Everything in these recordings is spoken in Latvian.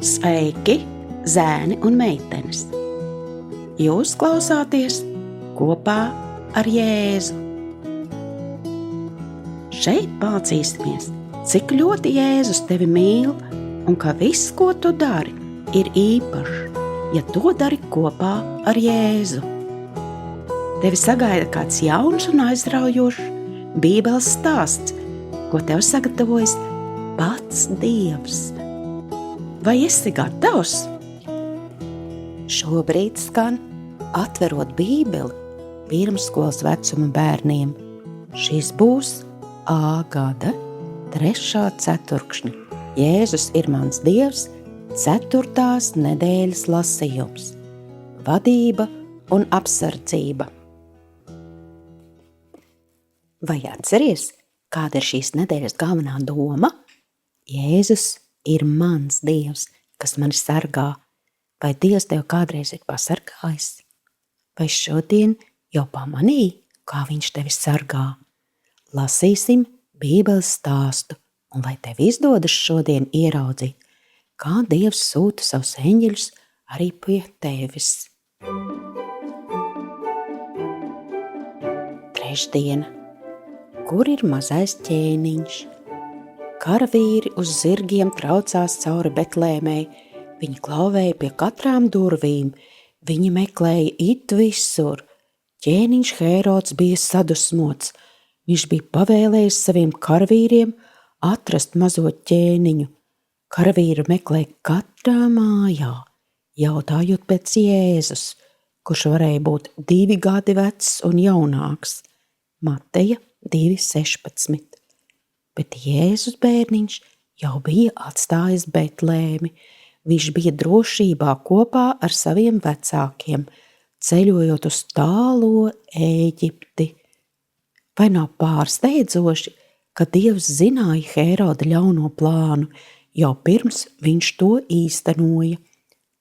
Sveiki, zēni un meitenes! Jūs klausāties kopā ar Jēzu. Šeit mācīsimies, cik ļoti Jēzus tevi mīl un ka viss, ko tu dari, ir īpašs, ja to dari kopā ar Jēzu. Tevi sagaida kāds jauns un aizraujošs Bībeles stāsts, ko tev sagatavojis pats Dievs. Vai esi gatavs? Šobrīd skan Atverot Bībeli pirmsskolas vecuma bērniem. Šis būs A gada 3. ceturkšņa. Jēzus ir mans Dievs 4. nedēļas lasījums. Vadība un apsardzība. Vai atceries, kāda ir šīs nedēļas galvenā doma? Jēzus ir mans Dievs, kas mani sargā. Vai Dievs tev kādreiz ir pasargājis? Vai šodien jau pamanīji, kā viņš tevi sargā? Lasīsim Bībeles stāstu, un lai tev izdodas šodien ieraudzīt, kā Dievs sūta savus eņģeļus arī pie tevis. Trešdiena. Kur ir mazais ķēniņš? Karavīri uz zirgiem traucās cauri Betlēmei, viņi klauvēja pie katrām durvīm, viņi meklēja it visur. Ķēniņš Hērods bija sadusmots, viņš bija pavēlējis saviem karavīriem atrast mazo ķēniņu. Karavīri meklēja katrā mājā, jautājot pēc Jēzus, kurš varēja būt 2 gadi vecs un jaunāks. Mateja 2,16. Bet Jēzus bērniņš jau bija atstājis Betlēmi. Viņš bija drošībā kopā ar saviem vecākiem, ceļojot uz tālo Ēģipti. Vai nav pārsteidzoši, ka Dievs zināja Hēroda ļauno plānu, jau pirms viņš to īstenoja?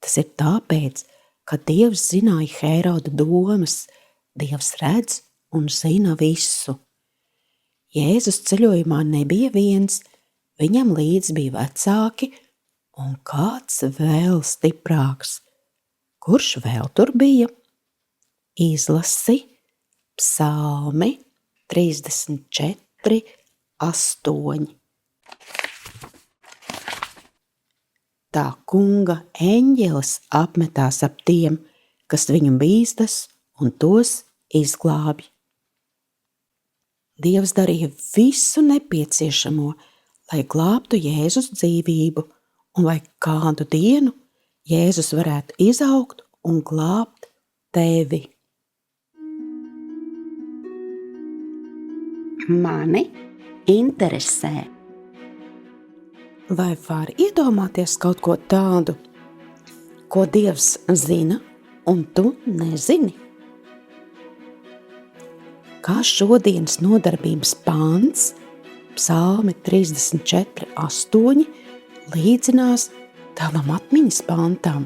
Tas ir tāpēc, ka Dievs zināja Hēroda domas. Dievs redz un zina visu. Jēzus ceļojumā nebija viens, viņam līdz bija vecāki un kāds vēl stiprāks. Kurš vēl tur bija? Izlasi Psalmi 34, 8. Tā kunga eņģelis apmetās ap tiem, kas viņu bīstas un tos izglābj. Dievs darīja visu nepieciešamo, lai glābtu Jēzus dzīvību, un lai kādu dienu Jēzus varētu izaugt un glābt tevi. Mani interesē. Vai var iedomāties kaut ko tādu, ko Dievs zina un tu nezini? Kā šodienas nodarbības pāns, Psalmi 34, 8, līdzinās tavam atmiņas pāntam?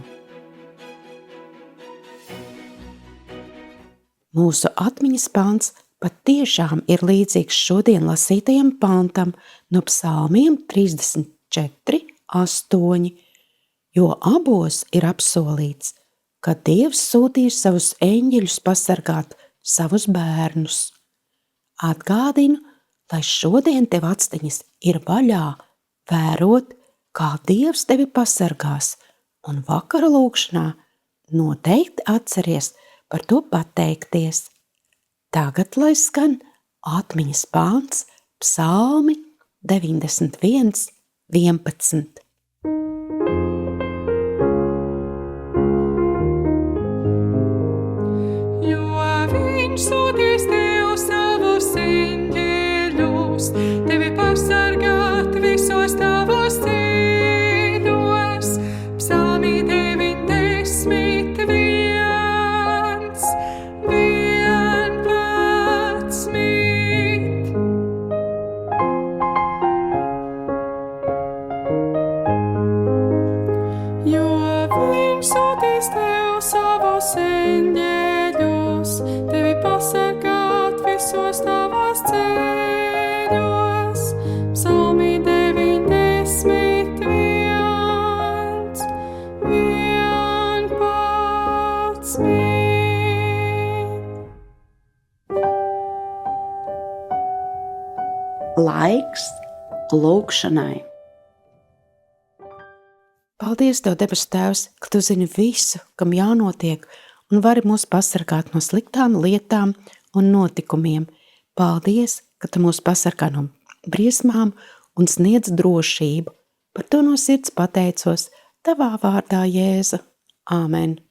Mūsu atmiņas pāns patiešām ir līdzīgs šodien lasītajam pāntam no Psalmiem 34, 8, jo abos ir apsolīts, ka Dievs sūtīs savus eņģeļus pasargāt savus bērnus. Atgādinu, lai šodien tev actiņas ir vaļā, vērot, kā Dievs tevi pasargās, un vakara lūkšanā noteikti atceries par to pateikties. Tagad, lai skan atmiņas pāns Psalmi 91, 11. Sūtīs tev savus eņģeļus, tevi pasargāt visos tavos ceļos. Psalmi 91, 11. Jo viņš sūtīs tev savus eņģeļus, tevi pasargāt visos tavos ceļos. Psalmi 91, laiks lūgšanai. Paldies Tev, debes Tēvs, ka Tu zini visu, kam jānotiek, un vari mūs pasargāt no sliktām lietām un notikumiem. Paldies, ka Tu mūs pasargā no briesmām un sniedz drošību. Par to no sirds pateicos Tavā vārdā, Jēzu. Āmen.